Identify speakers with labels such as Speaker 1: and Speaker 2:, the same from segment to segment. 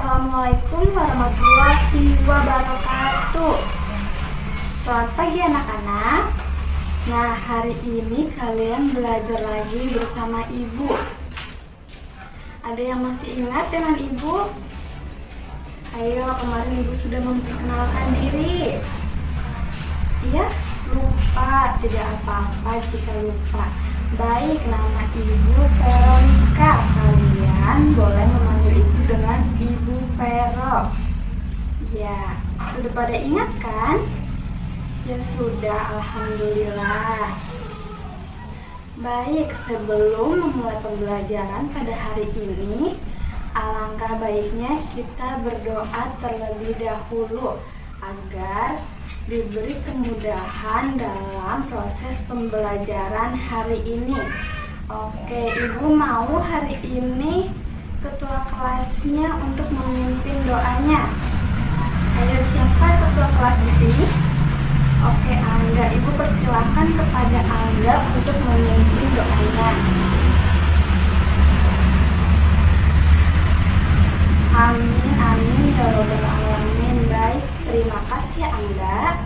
Speaker 1: Assalamualaikum warahmatullahi wabarakatuh. Selamat pagi anak-anak. Nah, hari ini kalian belajar lagi bersama ibu. Ada yang masih ingat dengan ibu? Ayo, kemarin ibu sudah memperkenalkan diri. Iya? Lupa, tidak apa-apa jika lupa. Baik, nama ibu Veronica. Kalian boleh memanggil ibu dengan Ibu Vero. Ya, sudah pada ingat kan? Ya sudah, alhamdulillah. Baik, sebelum memulai pembelajaran pada hari ini, alangkah baiknya kita berdoa terlebih dahulu agar diberi kemudahan dalam proses pembelajaran hari ini. Oke, ibu mau hari ini ketua kelasnya untuk memimpin doanya. Ayo, siapa ketua kelas di sini? Oke, Angga. Ibu persilahkan kepada Angga untuk memimpin doanya. Amin, amin ya robbal alamin. Baik, terima kasih ya Angga.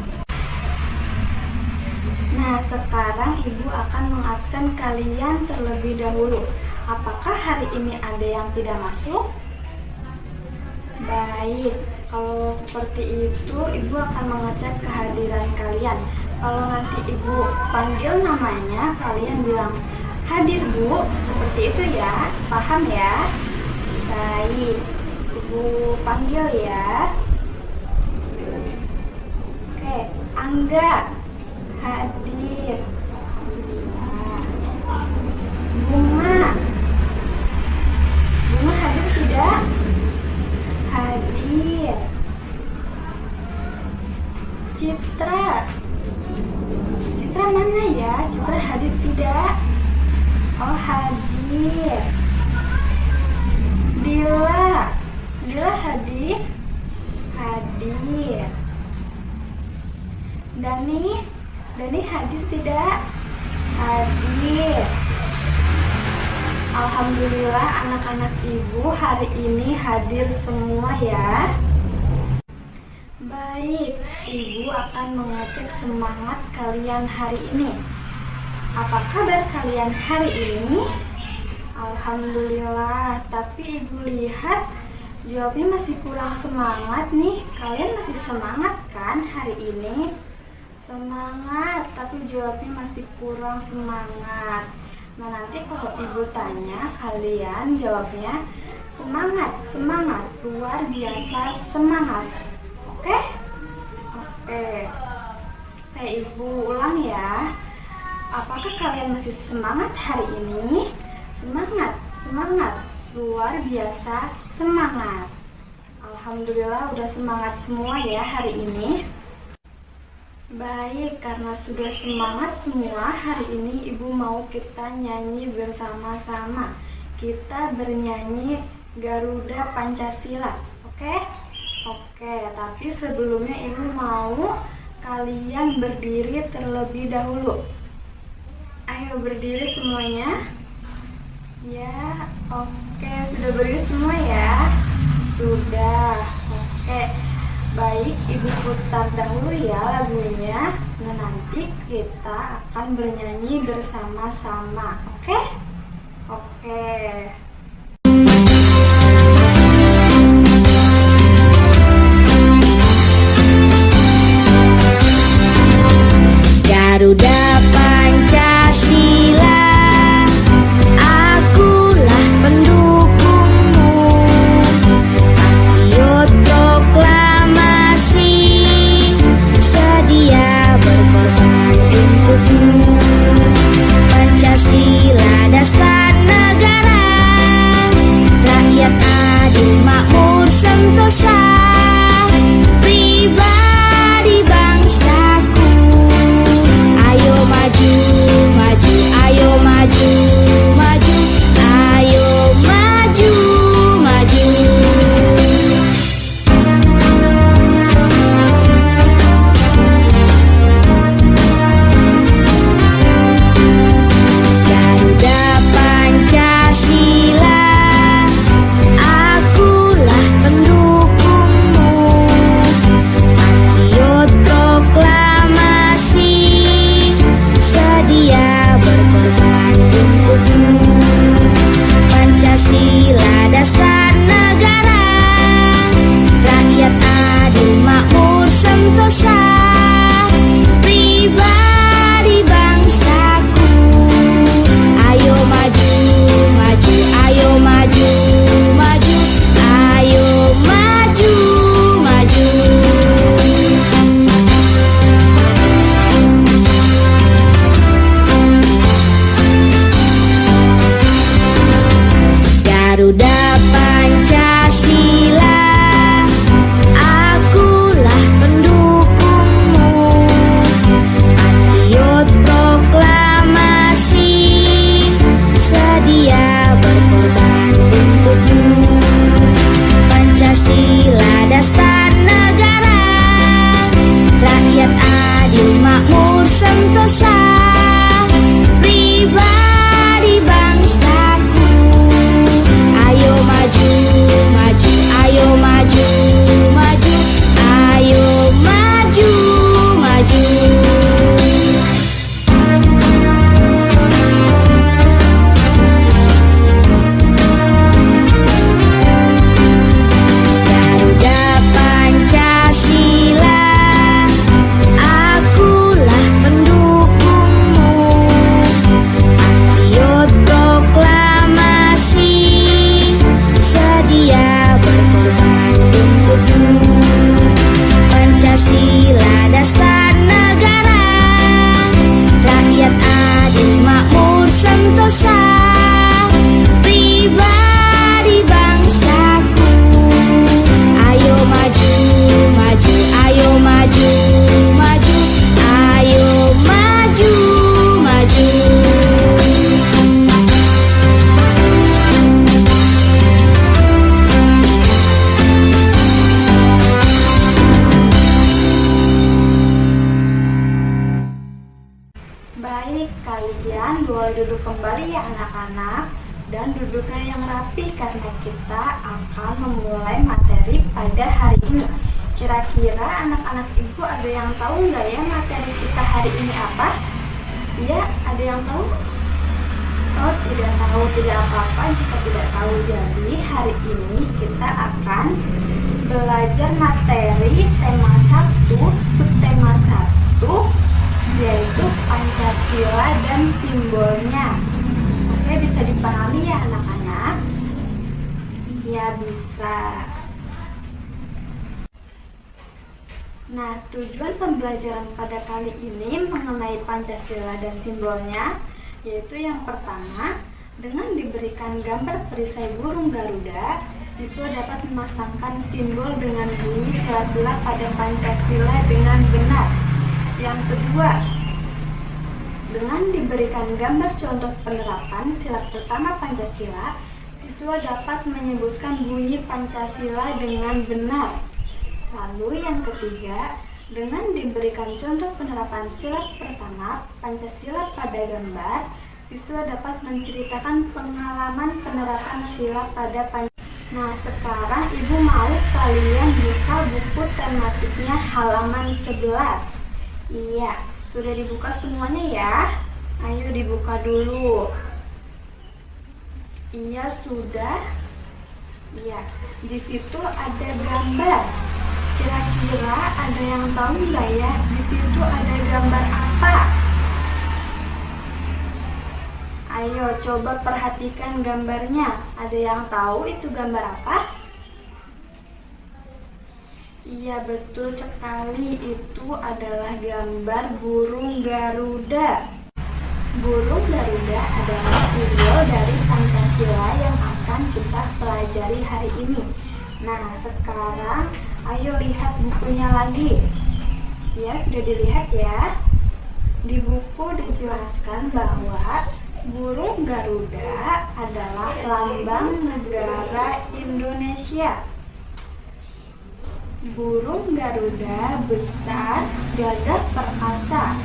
Speaker 1: Nah, sekarang ibu akan mengabsen kalian terlebih dahulu. Apakah hari ini ada yang tidak masuk? Baik, kalau seperti itu ibu akan mengecek kehadiran kalian. Kalau nanti ibu panggil namanya, kalian bilang hadir bu, seperti itu ya. Paham ya? Baik, ibu panggil ya. Oke, Angga hadir. Alhamdulillah. Bunga hadir tidak? Hadir. Citra mana ya? Citra hadir tidak? Oh, hadir. Dila hadir? Hadir. Dani hadir tidak? Hadir. Alhamdulillah anak-anak ibu hari ini hadir semua ya. Baik, ibu akan mengecek semangat kalian hari ini. Apa kabar kalian hari ini? Alhamdulillah, tapi ibu lihat jawabnya masih kurang semangat nih. Kalian masih semangat kan hari ini? Semangat, tapi jawabnya masih kurang semangat. Nah, nanti kalau ibu tanya, kalian jawabnya semangat, luar biasa semangat. Oke? Oke, ibu ulang ya. Apakah kalian masih semangat hari ini? Semangat, luar biasa semangat. Alhamdulillah udah semangat semua ya hari ini. Baik, karena sudah semangat semua, hari ini ibu mau kita nyanyi bersama-sama. Kita bernyanyi Garuda Pancasila. Oke? Oke, tapi sebelumnya ibu mau kalian berdiri terlebih dahulu. Ayo berdiri semuanya. Ya, oke, sudah berdiri semua ya? Sudah. Oke. Baik, ibu putar dahulu ya lagunya. Nah, nanti kita akan bernyanyi bersama-sama. Oke? Oke.
Speaker 2: Garuda Pancasila, akulah pendukungmu. Patriot proklamasi, sedia berkorban untukmu. Pancasila dasar negara,
Speaker 1: kita akan memulai materi pada hari ini. Kira-kira anak-anak ibu ada yang tahu nggak ya materi kita hari ini apa? Iya, ada yang tahu? Oh, tidak tahu, tidak apa-apa jika tidak tahu. Jadi hari ini kita akan belajar materi tema 1, subtema 1, yaitu Pancasila dan simbolnya. Oke, bisa dipahami ya anak-anak? Iya, bisa. Nah, tujuan pembelajaran pada kali ini mengenai Pancasila dan simbolnya, yaitu yang pertama, dengan diberikan gambar perisai burung Garuda, siswa dapat memasangkan simbol dengan bunyi sila-sila pada Pancasila dengan benar. Yang kedua, dengan diberikan gambar contoh penerapan sila pertama Pancasila, siswa dapat menyebutkan bunyi Pancasila dengan benar. Lalu yang ketiga, dengan diberikan contoh penerapan sila pertama Pancasila pada gambar, siswa dapat menceritakan pengalaman penerapan sila pada Pancasila. Nah, sekarang ibu mau kalian buka buku tematiknya halaman 11. Iya, sudah dibuka semuanya ya? Ayo dibuka dulu. Iya, sudah. Iya, di situ ada gambar. Kira-kira ada yang tahu nggak ya, di situ ada gambar apa? Ayo coba perhatikan gambarnya. Ada yang tahu itu gambar apa? Iya, betul sekali, itu adalah gambar burung Garuda. Burung Garuda adalah simbol dari Pancasila yang akan kita pelajari hari ini. Nah, sekarang ayo lihat bukunya lagi. Ya, sudah dilihat ya. Di buku dijelaskan bahwa burung Garuda adalah lambang negara Indonesia. Burung Garuda besar, gagah perkasa.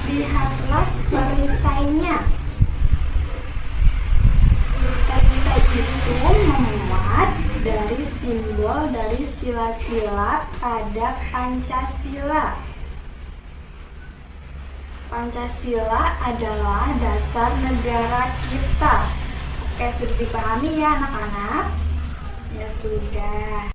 Speaker 1: Lihatlah perisainya. Perisai itu memuat dari simbol dari sila-sila pada Pancasila. Pancasila adalah dasar negara kita. Oke, sudah dipahami ya anak-anak? Ya sudah.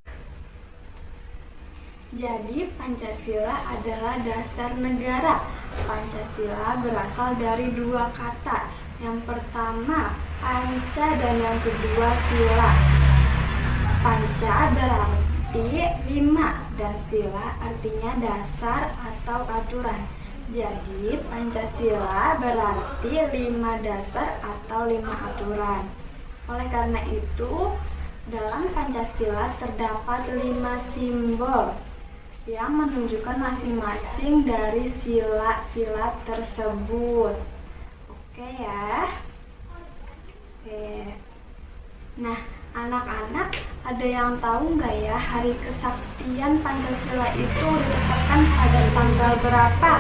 Speaker 1: Jadi Pancasila adalah dasar negara. Pancasila berasal dari dua kata. Yang pertama panca dan yang kedua sila. Panca berarti 5 dan sila artinya dasar atau aturan. Jadi Pancasila berarti 5 dasar atau 5 aturan. Oleh karena itu, dalam Pancasila terdapat 5 simbol yang menunjukkan masing-masing dari sila-sila tersebut. Oke ya. Oke. Nah, anak-anak ada yang tahu nggak ya hari kesaktian Pancasila itu ditetapkan pada tanggal berapa?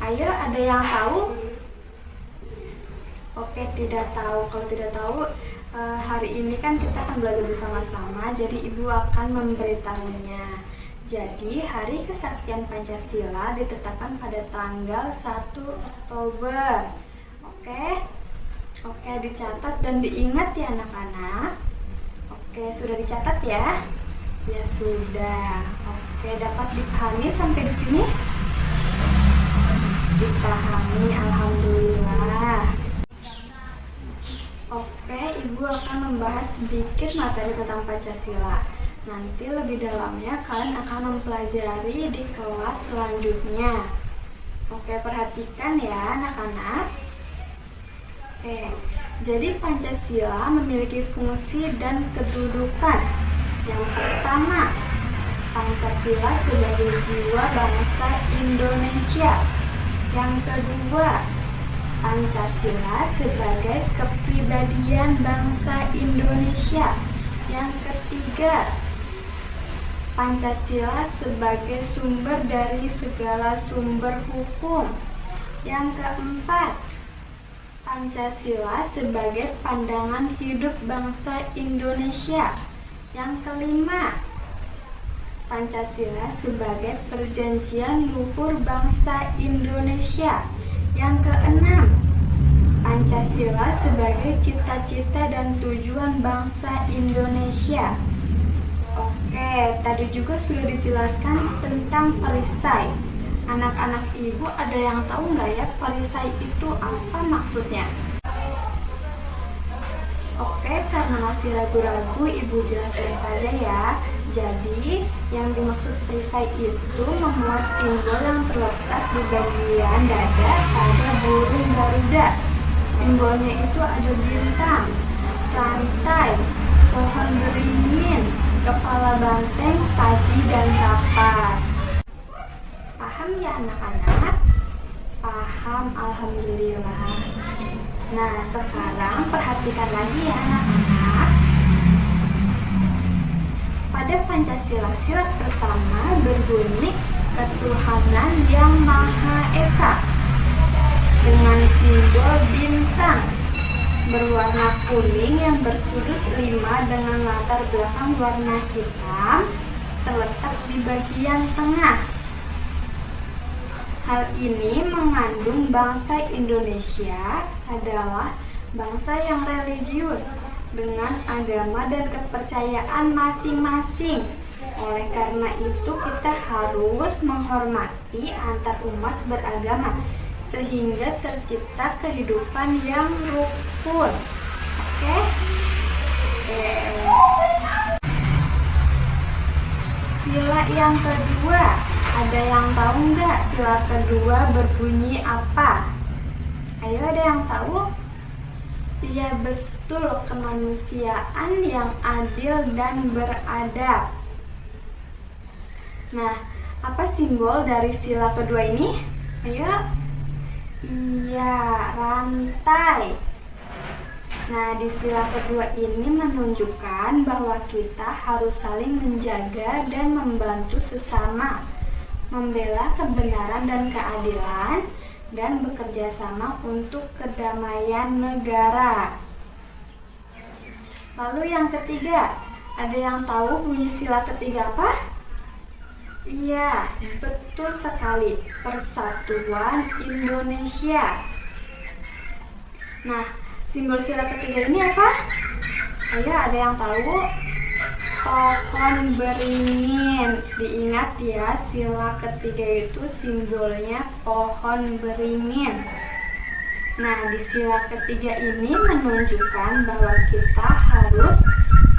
Speaker 1: Ayo, ada yang tahu? Oke, tidak tahu. Kalau tidak tahu, hari ini kan kita akan belajar bersama-sama, jadi ibu akan memberitahunya. Jadi hari kesaktian Pancasila ditetapkan pada tanggal 1 Oktober. Oke, dicatat dan diingat ya anak-anak. Oke, sudah dicatat ya? Ya sudah. Oke, dapat dipahami sampai di sini? Dipahami, alhamdulillah. Oke, ibu akan membahas sedikit materi tentang Pancasila. Nanti lebih dalamnya kalian akan mempelajari di kelas selanjutnya. Oke, perhatikan ya anak-anak. Oke, jadi Pancasila memiliki fungsi dan kedudukan. Yang pertama, Pancasila sebagai jiwa bangsa Indonesia. Yang kedua, Pancasila sebagai kepribadian bangsa Indonesia. Yang ketiga, Pancasila sebagai sumber dari segala sumber hukum. Yang keempat, Pancasila sebagai pandangan hidup bangsa Indonesia. Yang kelima, Pancasila sebagai perjanjian luhur bangsa Indonesia. Yang keenam, Pancasila sebagai cita-cita dan tujuan bangsa Indonesia. Oke, tadi juga sudah dijelaskan tentang perisai. Anak-anak ibu ada yang tahu nggak ya perisai itu apa maksudnya? Oke, karena masih ragu-ragu, ibu jelaskan saja ya. Jadi, yang dimaksud perisai itu memuat simbol yang terletak di bagian dada pada burung Garuda. Simbolnya itu ada bintang, rantai, pohon beringin, kepala banteng, padi, dan kapas. Paham ya anak-anak? Paham, alhamdulillah. Nah, sekarang perhatikan lagi ya anak-anak. Pada Pancasila sila pertama berbunyi ketuhanan yang Maha Esa dengan simbol bintang berwarna kuning yang bersudut 5 dengan latar belakang warna hitam terletak di bagian tengah. Hal ini mengandung bangsa Indonesia adalah bangsa yang religius dengan agama dan kepercayaan masing-masing. Oleh karena itu kita harus menghormati antar umat beragama sehingga tercipta kehidupan yang rukun. Oke? Sila yang kedua, ada yang tahu nggak sila kedua berbunyi apa? Ayo, ada yang tahu? Ya betul, kemanusiaan yang adil dan beradab. Nah, apa simbol dari sila kedua ini? Ayo. Iya, rantai. Nah, di sila kedua ini menunjukkan bahwa kita harus saling menjaga dan membantu sesama, membela kebenaran dan keadilan, dan bekerja sama untuk kedamaian negara. Lalu yang ketiga, ada yang tahu bunyi sila ketiga apa? Iya, betul sekali, Persatuan Indonesia. Nah, simbol sila ketiga ini apa? Ayo, ada yang tahu? Pohon beringin. Diingat ya, sila ketiga itu simbolnya pohon beringin. Nah, di sila ketiga ini menunjukkan bahwa kita harus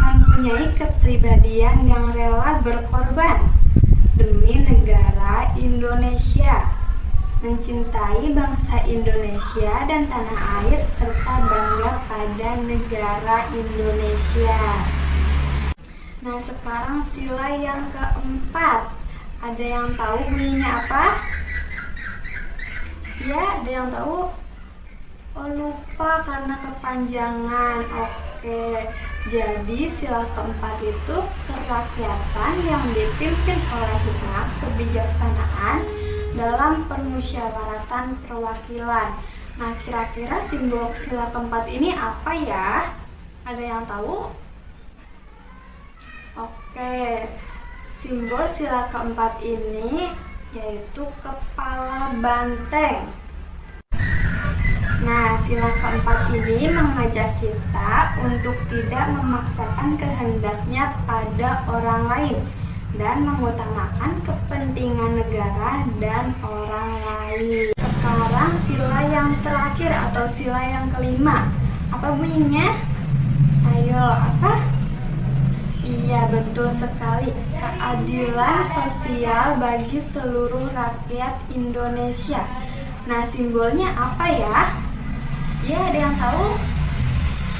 Speaker 1: mempunyai kepribadian yang rela berkorban demi negara Indonesia, mencintai bangsa Indonesia dan tanah air, serta bangga pada negara Indonesia. Nah, sekarang sila yang keempat. Ada yang tahu bunyinya apa? Ya, ada yang tahu? Oh, lupa karena kepanjangan. Oke, jadi sila keempat itu kerakyatan yang dipimpin oleh hikmat kebijaksanaan dalam permusyawaratan perwakilan. Nah, kira-kira simbol sila keempat ini apa ya? Ada yang tahu? Oke, simbol sila keempat ini yaitu kepala banteng. Nah, sila keempat ini mengajak kita untuk tidak memaksakan kehendaknya pada orang lain dan mengutamakan kepentingan negara dan orang lain. Sekarang sila yang terakhir atau sila yang kelima. Apa bunyinya? Ayo, apa? Iya, betul sekali. Keadilan sosial bagi seluruh rakyat Indonesia. Nah, simbolnya apa ya? Ya, ada yang tahu?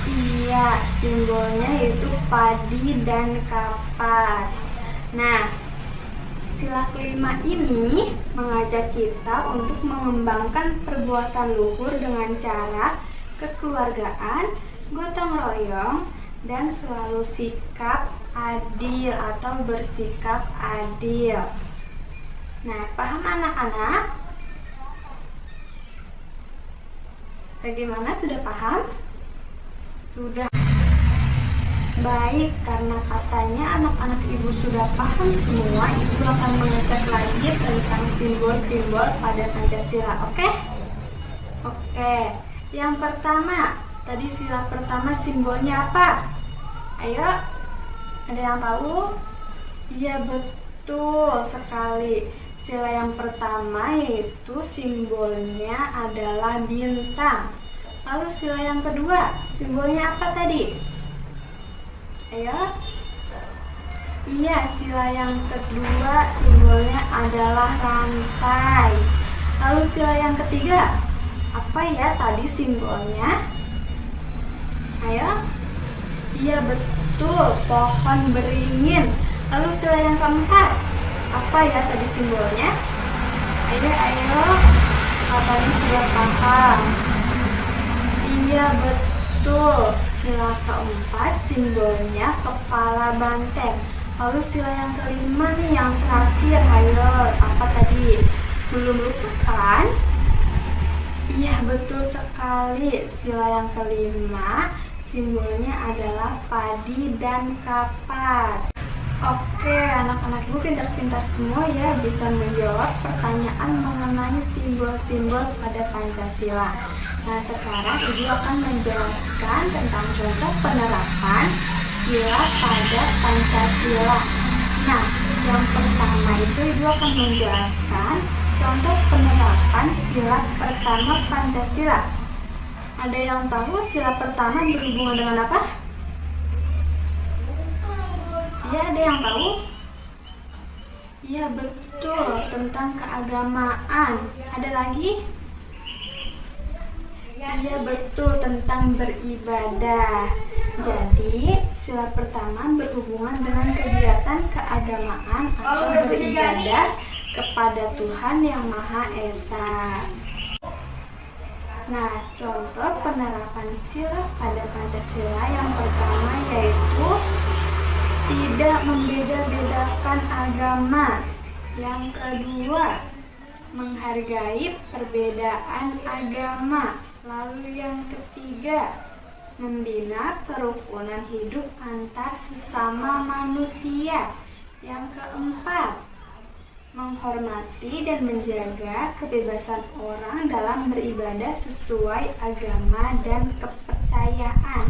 Speaker 1: Iya, simbolnya yaitu padi dan kapas. Nah, sila kelima ini mengajak kita untuk mengembangkan perbuatan luhur dengan cara kekeluargaan, gotong royong, dan selalu sikap adil atau bersikap adil. Nah, paham anak-anak? Bagaimana, sudah paham? Sudah. Baik, karena katanya anak-anak ibu sudah paham semua, ibu akan mengecek lagi tentang simbol-simbol pada Pancasila, oke? Oke, yang pertama, tadi sila pertama simbolnya apa? Ayo, ada yang tahu? Iya, betul sekali. Sila yang pertama yaitu simbolnya adalah bintang. Lalu sila yang kedua, simbolnya apa tadi? Ayo. Iya, sila yang kedua simbolnya adalah rantai. Lalu sila yang ketiga, apa ya tadi simbolnya? Ayo. Iya, betul, pohon beringin. Lalu sila yang keempat, apa ya tadi simbolnya? Ayo, katanya sudah paham. Iya, betul. Sila keempat simbolnya kepala banteng. Lalu sila yang kelima nih, yang terakhir, ayo, apa tadi? Belum lupa kan? Iya, betul sekali. Sila yang kelima simbolnya adalah padi dan kapas. Oke, anak-anak ibu pintar-pintar semua ya, bisa menjawab pertanyaan mengenai simbol-simbol pada Pancasila. Nah, sekarang ibu akan menjelaskan tentang contoh penerapan sila pada Pancasila. Nah, yang pertama itu ibu akan menjelaskan contoh penerapan sila pertama Pancasila. Ada yang tahu sila pertama berhubungan dengan apa? Ya, ada yang tahu? Ya, betul, tentang keagamaan. Ada lagi? Ya, betul, tentang beribadah. Jadi, sila pertama berhubungan dengan kegiatan keagamaan atau beribadah kepada Tuhan Yang Maha Esa. Nah, contoh penerapan sila pada Pancasila yang pertama yaitu tidak membeda-bedakan agama. Yang kedua, menghargai perbedaan agama. Lalu yang ketiga, membina kerukunan hidup antar sesama manusia. Yang keempat, menghormati dan menjaga kebebasan orang dalam beribadah sesuai agama dan kepercayaan.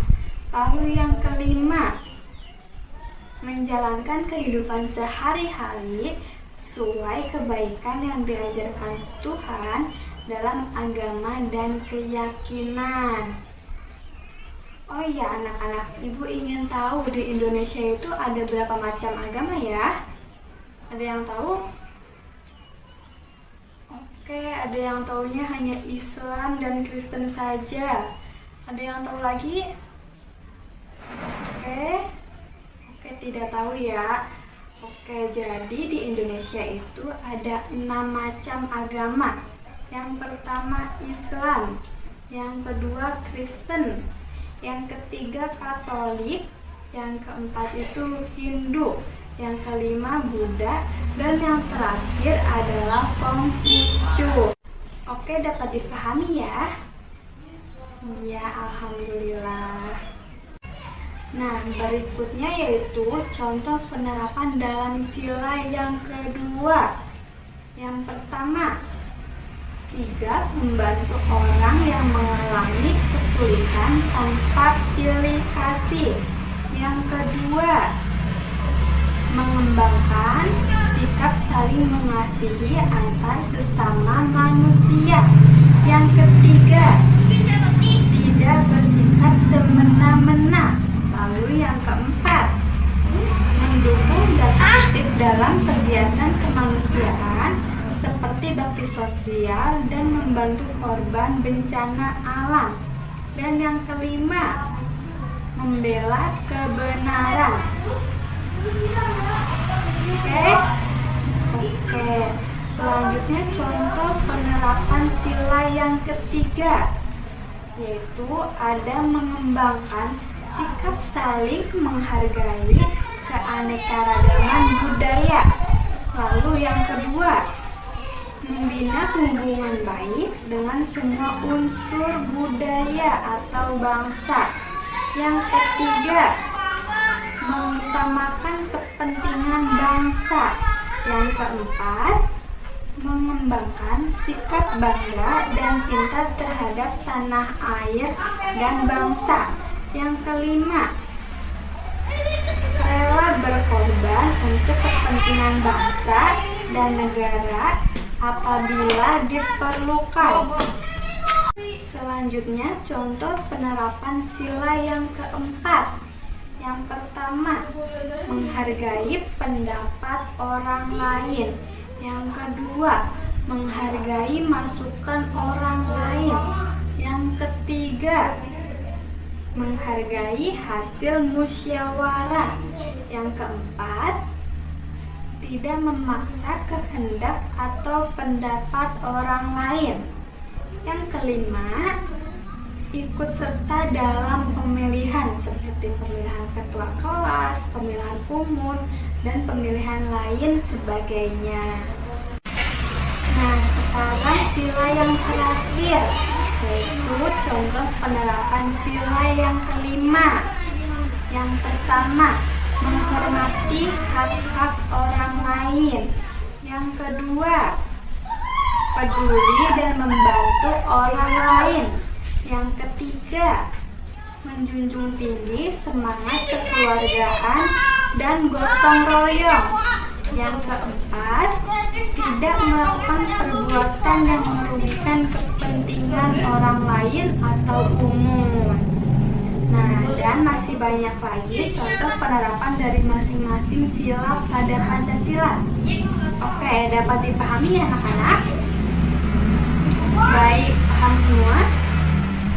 Speaker 1: Lalu yang kelima, menjalankan kehidupan sehari-hari sesuai kebaikan yang diajarkan Tuhan dalam agama dan keyakinan. Oh iya, anak-anak, ibu ingin tahu di Indonesia itu ada berapa macam agama ya? Ada yang tahu? Oke, ada yang taunya hanya Islam dan Kristen saja. Ada yang tahu lagi? Oke, tidak tahu ya. Oke, jadi di Indonesia itu ada 6 macam agama. Yang pertama Islam, yang kedua Kristen, yang ketiga Katolik, yang keempat itu Hindu, yang kelima Buddha, dan yang terakhir adalah Konghucu. Oke, dapat dipahami ya? Iya, alhamdulillah. Nah, berikutnya yaitu contoh penerapan dalam sila yang kedua. Yang pertama, sigap membantu orang yang mengalami kesulitan tanpa pilih kasih. Yang kedua, mengembangkan sikap saling mengasihi antar sesama manusia. Yang ketiga, tidak bersikap semena-mena. Lalu yang keempat, mendukung dan aktif dalam kegiatan kemanusiaan seperti bakti sosial dan membantu korban bencana alam. Dan yang kelima, membela kebenaran. Oke. Selanjutnya contoh penerapan sila yang ketiga, yaitu ada mengembangkan sikap saling menghargai keanekaragaman budaya. Lalu yang kedua, membina hubungan baik dengan semua unsur budaya atau bangsa. Yang ketiga, mengutamakan kepentingan bangsa. Yang keempat, mengembangkan sikap bangga dan cinta terhadap tanah air dan bangsa. Yang kelima, rela berkorban untuk kepentingan bangsa dan negara apabila diperlukan. Selanjutnya, contoh penerapan sila yang keempat. Yang pertama, menghargai pendapat orang lain. Yang kedua, menghargai masukan orang lain. Yang ketiga, menghargai hasil musyawarah. Yang keempat, tidak memaksa kehendak atau pendapat orang lain. Yang kelima, ikut serta dalam pemilihan seperti pemilihan ketua kelas, pemilihan umum, dan pemilihan lain sebagainya. Nah, sekarang sila yang terakhir, yaitu contoh penerapan sila yang kelima. Yang pertama, menghormati hak-hak orang lain. Yang kedua, peduli dan membantu orang lain. Yang ketiga, menjunjung tinggi semangat kekeluargaan dan gotong royong. Yang keempat, tidak melakukan perbuatan yang merugikan kepentingan orang lain atau umum. Nah, dan masih banyak lagi contoh penerapan dari masing-masing sila pada Pancasila. Oke, dapat dipahami ya anak-anak? Baik, paham semua?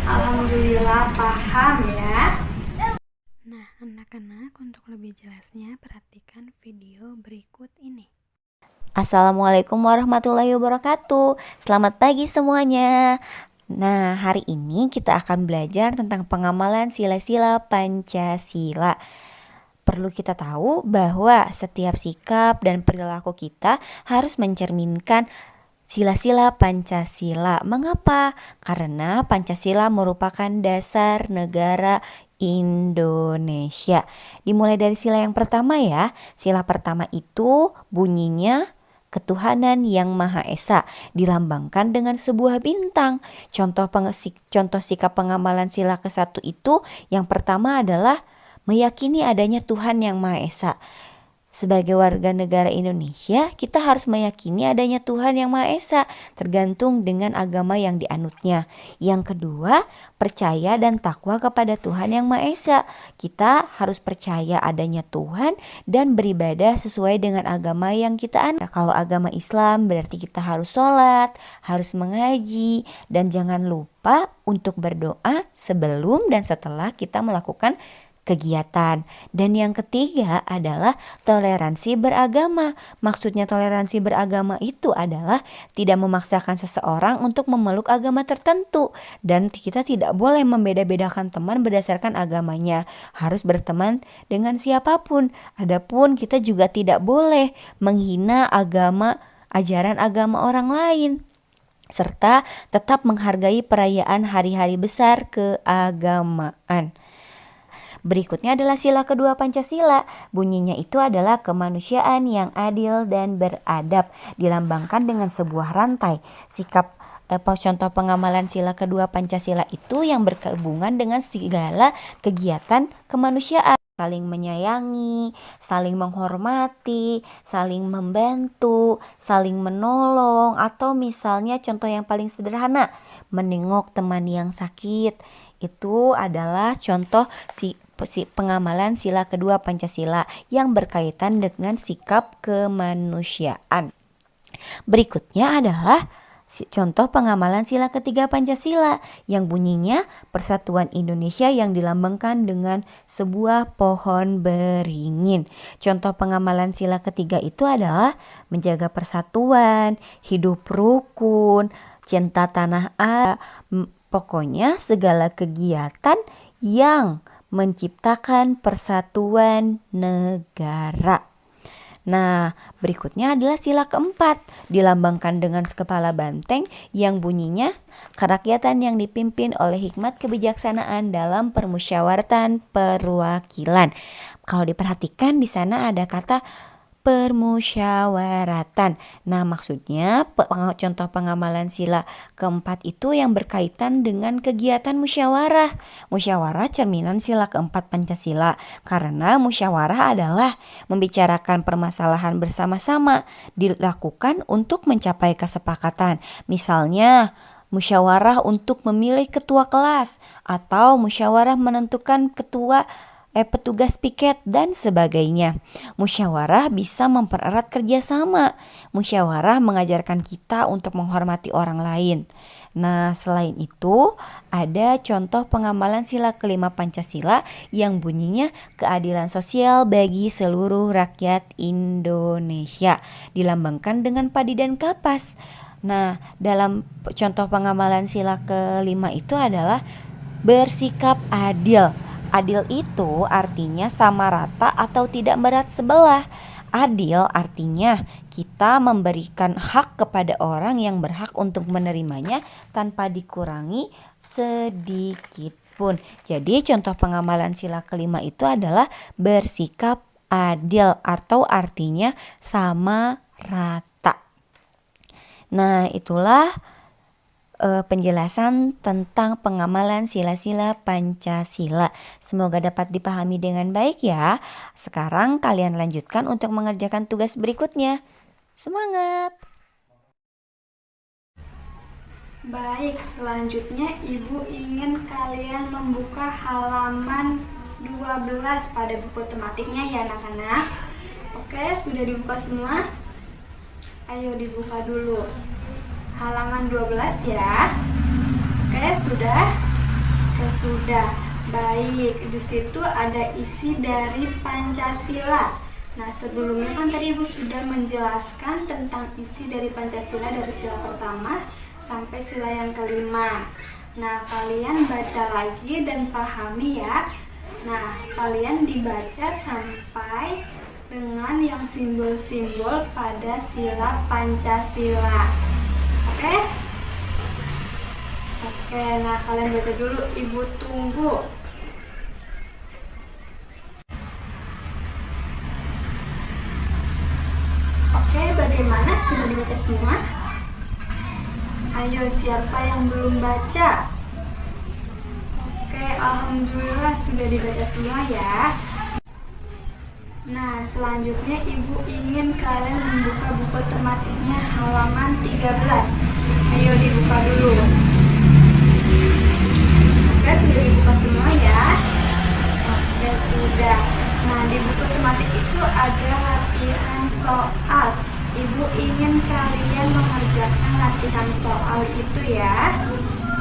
Speaker 1: Alhamdulillah paham ya. Nah, anak-anak, untuk lebih jelasnya perhatikan video berikut ini.
Speaker 3: Assalamualaikum warahmatullahi wabarakatuh. Selamat pagi semuanya. Nah, hari ini kita akan belajar tentang pengamalan sila-sila Pancasila. Perlu kita tahu bahwa setiap sikap dan perilaku kita harus mencerminkan sila-sila Pancasila. Mengapa? Karena Pancasila merupakan dasar negara Indonesia. Dimulai dari sila yang pertama ya. Sila pertama itu bunyinya ketuhanan yang Maha Esa, dilambangkan dengan sebuah bintang. Contoh sikap pengamalan sila ke-1 itu yang pertama adalah meyakini adanya Tuhan yang Maha Esa. Sebagai warga negara Indonesia, kita harus meyakini adanya Tuhan yang Maha Esa, tergantung dengan agama yang dianutnya. Yang kedua, percaya dan takwa kepada Tuhan yang Maha Esa. Kita harus percaya adanya Tuhan dan beribadah sesuai dengan agama yang kita anut. Kalau agama Islam berarti kita harus sholat, harus mengaji, dan jangan lupa untuk berdoa sebelum dan setelah kita melakukan kegiatan. Dan yang ketiga adalah toleransi beragama. Maksudnya toleransi beragama itu adalah tidak memaksakan seseorang untuk memeluk agama tertentu, dan kita tidak boleh membeda-bedakan teman berdasarkan agamanya. Harus berteman dengan siapapun. Adapun kita juga tidak boleh menghina agama, ajaran agama orang lain, serta tetap menghargai perayaan hari-hari besar keagamaan. Berikutnya adalah sila kedua Pancasila. Bunyinya itu adalah kemanusiaan yang adil dan beradab, dilambangkan dengan sebuah rantai. Contoh pengamalan sila kedua Pancasila itu yang berhubungan dengan segala kegiatan kemanusiaan. Saling menyayangi, saling menghormati, saling membantu, saling menolong, atau misalnya contoh yang paling sederhana, menengok teman yang sakit. Itu adalah contoh pengamalan sila kedua Pancasila yang berkaitan dengan sikap kemanusiaan. Berikutnya adalah contoh pengamalan sila ketiga Pancasila yang bunyinya persatuan Indonesia yang dilambangkan dengan sebuah pohon beringin. Contoh pengamalan sila ketiga itu adalah menjaga persatuan, hidup rukun, cinta tanah air, pokoknya segala kegiatan yang menciptakan persatuan negara. Nah, berikutnya adalah sila keempat, dilambangkan dengan kepala banteng yang bunyinya kerakyatan yang dipimpin oleh hikmat kebijaksanaan dalam permusyawaratan perwakilan. Kalau diperhatikan di sana ada kata permusyawaratan. Nah, maksudnya contoh pengamalan sila keempat itu yang berkaitan dengan kegiatan musyawarah. Musyawarah cerminan sila keempat Pancasila, karena musyawarah adalah membicarakan permasalahan bersama-sama, dilakukan untuk mencapai kesepakatan. Misalnya, musyawarah untuk memilih ketua kelas atau musyawarah menentukan petugas piket dan sebagainya. Musyawarah bisa mempererat kerjasama. Musyawarah mengajarkan kita untuk menghormati orang lain. Nah, selain itu ada contoh pengamalan sila kelima Pancasila yang bunyinya keadilan sosial bagi seluruh rakyat Indonesia, dilambangkan dengan padi dan kapas. Nah, dalam contoh pengamalan sila kelima itu adalah bersikap adil. Adil itu artinya sama rata atau tidak berat sebelah. Adil artinya kita memberikan hak kepada orang yang berhak untuk menerimanya tanpa dikurangi sedikit pun. Jadi contoh pengamalan sila kelima itu adalah bersikap adil atau artinya sama rata. Nah, itulah penjelasan tentang pengamalan sila-sila Pancasila. Semoga dapat dipahami dengan baik ya. Sekarang kalian lanjutkan untuk mengerjakan tugas berikutnya. Semangat!
Speaker 1: Baik, selanjutnya Ibu ingin kalian membuka halaman 12 pada buku tematiknya ya anak-anak. Oke, sudah dibuka semua? Ayo dibuka dulu. Halaman 12 ya. Oke, sudah? Oke, sudah. Baik, di situ ada isi dari Pancasila. Nah, sebelumnya kan tadi Ibu sudah menjelaskan tentang isi dari Pancasila dari sila pertama sampai sila yang kelima. Nah, kalian baca lagi dan pahami ya. Nah, kalian dibaca sampai dengan yang simbol-simbol pada sila Pancasila. Oke? Oke, nah kalian baca dulu, Ibu tunggu. Oke, bagaimana? Sudah dibaca semua? Ayo, siapa yang belum baca? Oke, alhamdulillah sudah dibaca semua ya. Nah, selanjutnya Ibu ingin kalian membuka buku tematiknya halaman 13. Ayo dibuka dulu. Oke, sudah dibuka semua ya. Oke, sudah. Nah, di buku tematik itu ada latihan soal. Ibu ingin kalian mengerjakan latihan soal itu ya.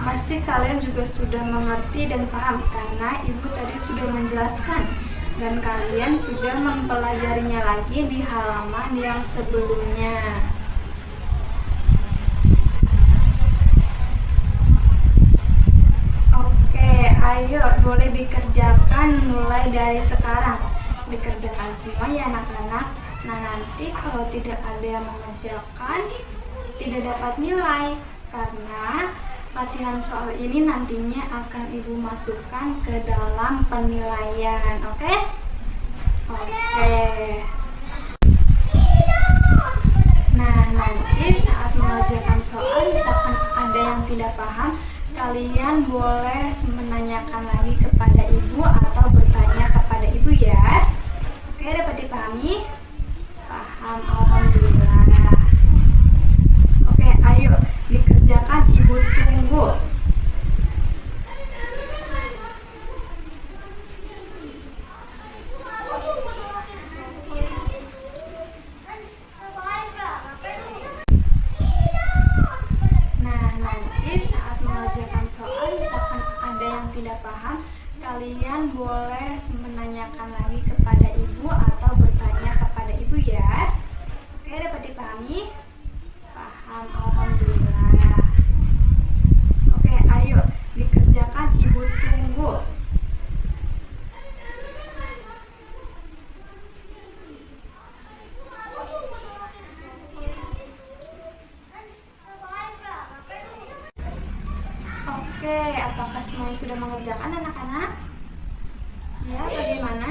Speaker 1: Pasti kalian juga sudah mengerti dan paham karena Ibu tadi sudah menjelaskan. Dan kalian sudah mempelajarinya lagi di halaman yang sebelumnya. Oke, ayo boleh dikerjakan mulai dari sekarang. Dikerjakan semua ya anak-anak. Nah, nanti kalau tidak ada yang mengerjakan, tidak dapat nilai. Karena latihan soal ini nantinya akan Ibu masukkan ke dalam penilaian, oke? Oke. Nah, nanti saat mengerjakan soal, misalkan ada yang tidak paham, kalian boleh menanyakan lagi kepada Ibu atau bertanya kepada Ibu ya. Oke, dapat dipahami? Paham, alhamdulillah. Oke, ayo dikerjakan, Ibu tunggu. Nah, nanti saat mengerjakan soal, misalkan ada yang tidak paham, kalian boleh menanyakan lagi kepada Ibu atau bertanya kepada semuanya sudah mengerjakan anak-anak? Ya, bagaimana?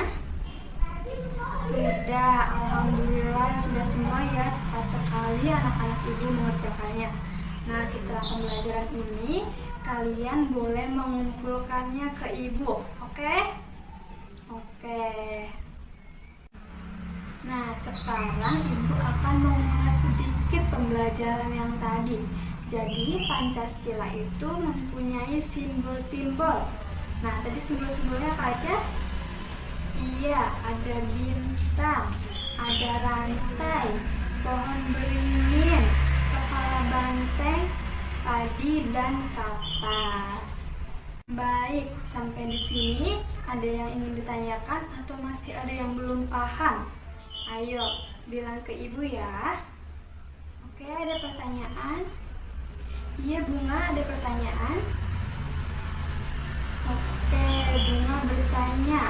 Speaker 1: Sudah, alhamdulillah sudah semua ya. Cepat sekali anak-anak ibu mengerjakannya. Nah, setelah pembelajaran ini kalian boleh mengumpulkannya ke ibu. Oke? Oke. Nah, sekarang ibu akan mengulas sedikit pembelajaran yang tadi. Jadi Pancasila itu mempunyai simbol-simbol. Nah, tadi simbol-simbolnya apa aja? Iya, ada bintang, ada rantai, pohon beringin, kepala banteng, padi, dan kapas. Baik, sampai di sini ada yang ingin ditanyakan atau masih ada yang belum paham? Ayo, bilang ke ibu ya. Oke, ada pertanyaan? Iya, Bunga, ada pertanyaan? Oke, Bunga bertanya,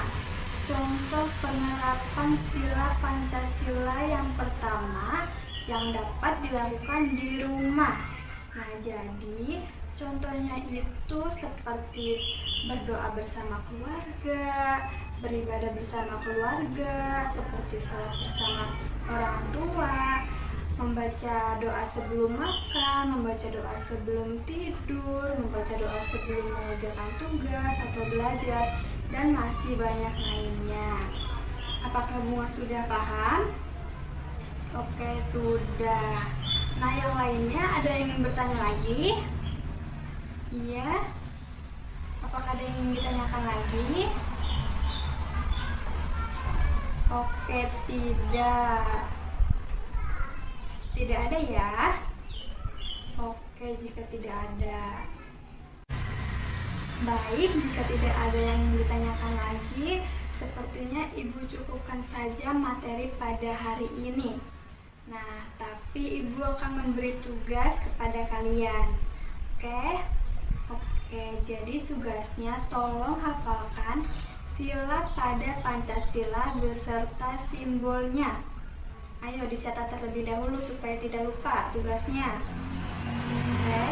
Speaker 1: contoh penerapan sila Pancasila yang pertama yang dapat dilakukan di rumah. Nah, jadi contohnya itu seperti berdoa bersama keluarga, beribadah bersama keluarga, seperti salat bersama orang tua, membaca doa sebelum makan, membaca doa sebelum tidur, membaca doa sebelum mengerjakan tugas atau belajar, dan masih banyak lainnya. Apakah Bunga sudah paham? Oke, sudah. Nah, yang lainnya ada yang ingin bertanya lagi? Iya. Apakah ada yang ingin ditanyakan lagi? Oke, tidak. Tidak ada ya? Oke, jika tidak ada. Baik, jika tidak ada yang ingin ditanyakan lagi, sepertinya Ibu cukupkan saja materi pada hari ini. Nah, tapi Ibu akan memberi tugas kepada kalian. Oke? Oke, jadi tugasnya tolong hafalkan sila pada Pancasila beserta simbolnya. Ayo dicatat terlebih dahulu supaya tidak lupa tugasnya. Oke.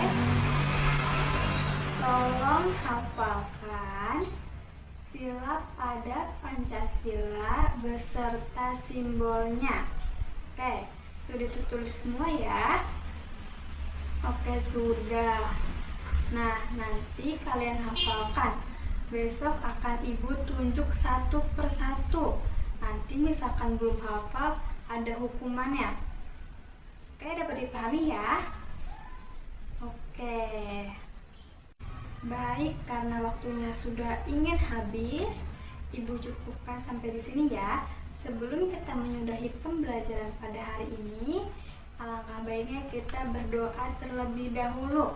Speaker 1: Tolong hafalkan sila pada Pancasila beserta simbolnya. Oke, sudah ditulis semua ya? Oke, sudah. Nah, nanti kalian hafalkan. Besok akan Ibu tunjuk satu persatu. Nanti misalkan belum hafal, ada hukumannya. Oke, dapat dipahami ya? Oke. Baik, karena waktunya sudah ingin habis, Ibu cukupkan sampai di sini ya. Sebelum kita menyudahi pembelajaran pada hari ini, alangkah baiknya kita berdoa terlebih dahulu.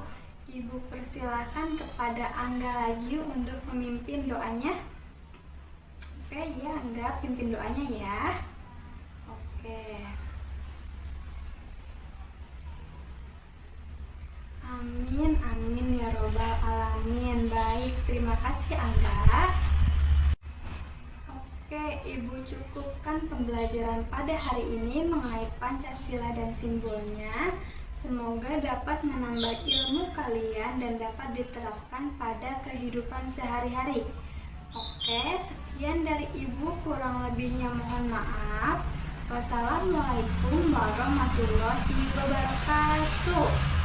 Speaker 1: Ibu persilahkan kepada Angga lagi untuk memimpin doanya. Oke, ya Angga, pimpin doanya ya. Oke. Amin, amin ya robbal alamin. Baik, terima kasih Angga. Oke, Ibu cukupkan pembelajaran pada hari ini mengenai Pancasila dan simbolnya. Semoga dapat menambah ilmu kalian dan dapat diterapkan pada kehidupan sehari-hari. Oke, sekian dari Ibu, kurang lebihnya mohon maaf. Wassalamualaikum warahmatullahi wabarakatuh.